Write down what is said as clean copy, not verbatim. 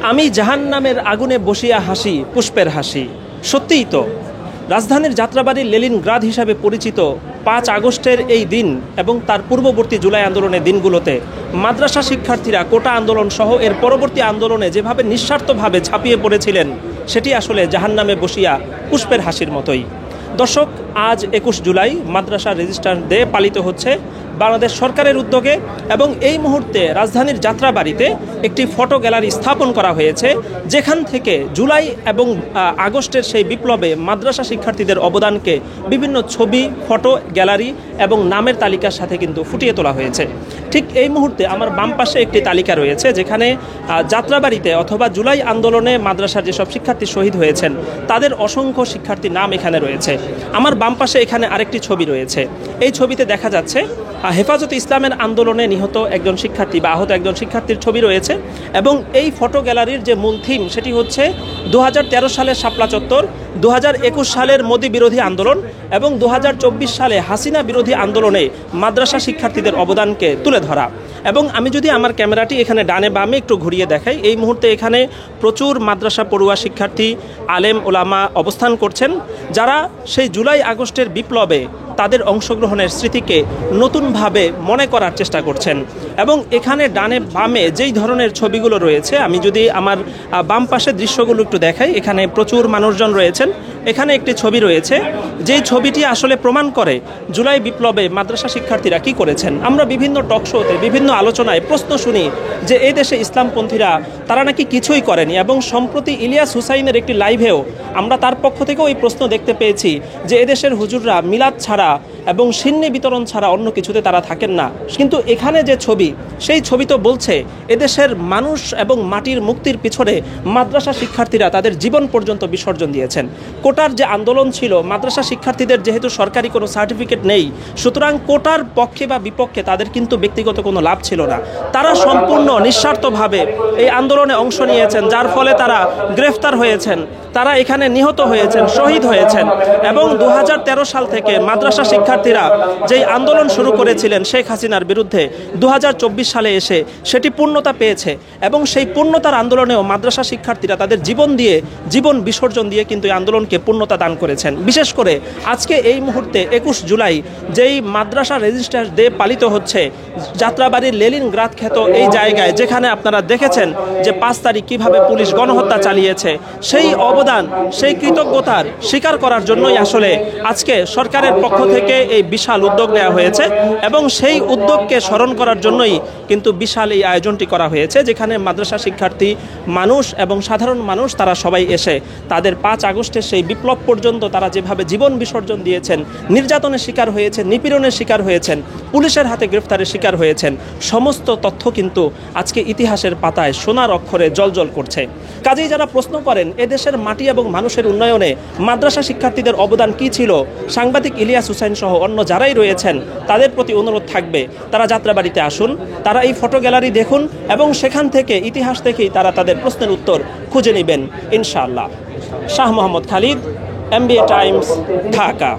আমি জাহান্নামের আগুনে বসিয়া হাসি পুষ্পের হাসি। সত্যিই তো, রাজধানীর যাত্রাবাড়ির লেনিনগ্রাদ হিসাবে পরিচিত 5 আগস্টের এই দিন এবং তার পূর্ববর্তী জুলাই আন্দোলনের দিনগুলোতে মাদ্রাসা শিক্ষার্থীরা কোটা আন্দোলন সহ এর পরবর্তী আন্দোলনে যেভাবে নিঃস্বার্থভাবে ঝাঁপিয়ে পড়েছিলেন, সেটি আসলে জাহান্নামে বসিয়া পুষ্পের হাসির মতোই। দর্শক, আজ 21 জুলাই মাদ্রাসা রেজিস্ট্রার ডে পালিত হচ্ছে বাংলাদেশ সরকারের উদ্যোগে, এবং এই মুহূর্তে রাজধানীর যাত্রাবাড়িতে একটি ফটো গ্যালারি স্থাপন করা হয়েছে, যেখান থেকে জুলাই এবং আগস্টের সেই বিপ্লবে মাদ্রাসা শিক্ষার্থীদের অবদানকে বিভিন্ন ছবি, ফটো গ্যালারি এবং নামের তালিকার সাথে কিন্তু ফুটিয়ে তোলা হয়েছে। ঠিক এই মুহূর্তে আমার বাম পাশে একটি তালিকা রয়েছে, যেখানে যাত্রাবাড়িতে অথবা জুলাই আন্দোলনে মাদ্রাসার যেসব শিক্ষার্থী শহীদ হয়েছেন তাদের অসংখ্য শিক্ষার্থীর নাম এখানে রয়েছে। আমার বাম পাশে এখানে আরেকটি ছবি রয়েছে। এই ছবিতে দেখা যাচ্ছে হেফাজতে ইসলামের আন্দোলনে নিহত একজন শিক্ষার্থী বা আহত একজন শিক্ষার্থীর ছবি রয়েছে, এবং এই ফটো গ্যালারির যে মূল থিম সেটি হচ্ছে 2013 সালের শাপলা চত্বর, 2021 সালের মোদি বিরোধী আন্দোলন এবং 2024 সালে হাসিনা বিরোধী আন্দোলনে মাদ্রাসা শিক্ষার্থীদের অবদানকে তুলে ধরা। এবং আমি যদি আমার ক্যামেরাটি এখানে ডানে বামে একটু ঘুরিয়ে দেখাই, এই মুহূর্তে এখানে প্রচুর মাদ্রাসা পড়ুয়া শিক্ষার্থী, আলেম ওলামা অবস্থান করছেন, যারা সেই জুলাই আগস্টের বিপ্লবে তাদের অংশগ্রহণের স্মৃতিকে নতুনভাবে মনে করার চেষ্টা করছেন। এবং এখানে ডানে বামে যেই ধরনের ছবিগুলো রয়েছে, আমি যদি আমার বাম পাশের দৃশ্যগুলো একটু দেখাই, এখানে প্রচুর মানুষজন রয়েছেন। এখানে একটি ছবি রয়েছে, যেই ছবিটি আসলে প্রমাণ করে জুলাই বিপ্লবে মাদ্রাসা শিক্ষার্থীরা কি করেছেন। আমরা বিভিন্ন টক শোতে, বিভিন্ন আলোচনায় প্রশ্ন শুনি যে এই দেশে ইসলামপন্থীরা তারা নাকি কিছুই করেনি, এবং সম্প্রতি ইলিয়াস হুসাইনের একটি লাইভেও আমরা তার পক্ষ থেকেও এই প্রশ্ন দেখতে পেয়েছি যে এদেশের হুজুররা মিলাদ ছাড়া এবং সিন্নি বিতরণ ছাড়া অন্য কিছুতে তারা থাকেন না। কিন্তু এখানে যে ছবি, সেই ছবি তো বলছে এদেশের মানুষ এবং মাটির মুক্তির পিছনে মাদ্রাসা শিক্ষার্থীরা তাদের জীবন পর্যন্ত বিসর্জন দিয়েছেন। কোটার যে আন্দোলন ছিল, মাদ্রাসা শিক্ষার্থীদের যেহেতু সরকারি কোনো সার্টিফিকেট নেই, সুতরাং কোটার পক্ষে বা বিপক্ষে তাদের কিন্তু ব্যক্তিগত কোনো লাভ ছিল না। তারা সম্পূর্ণ নিঃস্বার্থভাবে এই আন্দোলনে অংশ নিয়েছেন, যার ফলে তারা গ্রেফতার হয়েছেন, তারা এখানে নিহত হয়েছেন, শহীদ হয়েছেন। এবং 2013 সাল থেকে মাদ্রাসা শিক্ষার্থীরা যেই আন্দোলন শুরু করেছিলেন শেখ হাসিনার বিরুদ্ধে, 2024 সালে এসে সেটি পূর্ণতা পেয়েছে, এবং সেই পূর্ণতার আন্দোলনেও মাদ্রাসা শিক্ষার্থীরা তাদের জীবন বিসর্জন দিয়ে কিন্তু এই আন্দোলনকে পূর্ণতা দান করেছেন। বিশেষ করে আজকে এই মুহূর্তে 21 জুলাই যেই মাদ্রাসা রেজিস্ট্রার ডে পালিত হচ্ছে যাত্রাবাড়ির লেনিনগ্রাদ খ্যাত এই জায়গায়, যেখানে আপনারা দেখেছেন যে 5 তারিখ কীভাবে পুলিশ গণহত্যা চালিয়েছে, সেই অবদান, সেই কৃতজ্ঞতার স্বীকার করার জন্যই আসলে আজকে সরকারের পক্ষ থেকে এই বিশাল উদ্যোগ নেওয়া হয়েছে, এবং সেই উদ্যোগকে স্মরণ করার জন্যই কিন্তু বিশাল এই আয়োজনটি করা হয়েছে, যেখানে মাদ্রাসা শিক্ষার্থী মানুষ এবং সাধারণ মানুষ তারা সবাই এসে তাদের 5 আগস্টের সেই বিপ্লব পর্যন্ত তারা যেভাবে জীবন বিসর্জন দিয়েছেন, নির্যাতনের শিকার হয়েছেন, নিপীড়নের শিকার হয়েছেন, পুলিশের হাতে গ্রেফতারের শিকার হয়েছেন, সমস্ত তথ্য কিন্তু আজকে ইতিহাসের পাতায় সোনার অক্ষরে জ্বলজ্বল করছে। কাজেই যারা প্রশ্ন করেন এদেশের মাটি এবং মানুষের উন্নয়নে মাদ্রাসা শিক্ষার্থীদের অবদান কি ছিল, সাংবাদিক ইলিয়াস হুসাইন সহ অন্য যারাই রয়েছেন তাদের প্রতি অনুরোধ থাকবে তারা যাত্রাবাড়িতে আসুন, তারা এই ফটো গ্যালারি দেখুন, এবং সেখান থেকে ইতিহাস থেকেই তারা তাদের প্রশ্নের উত্তর খুঁজে নেবেন ইনশাআল্লাহ। Shah Mohammad Khalid, MBA Times, Dhaka.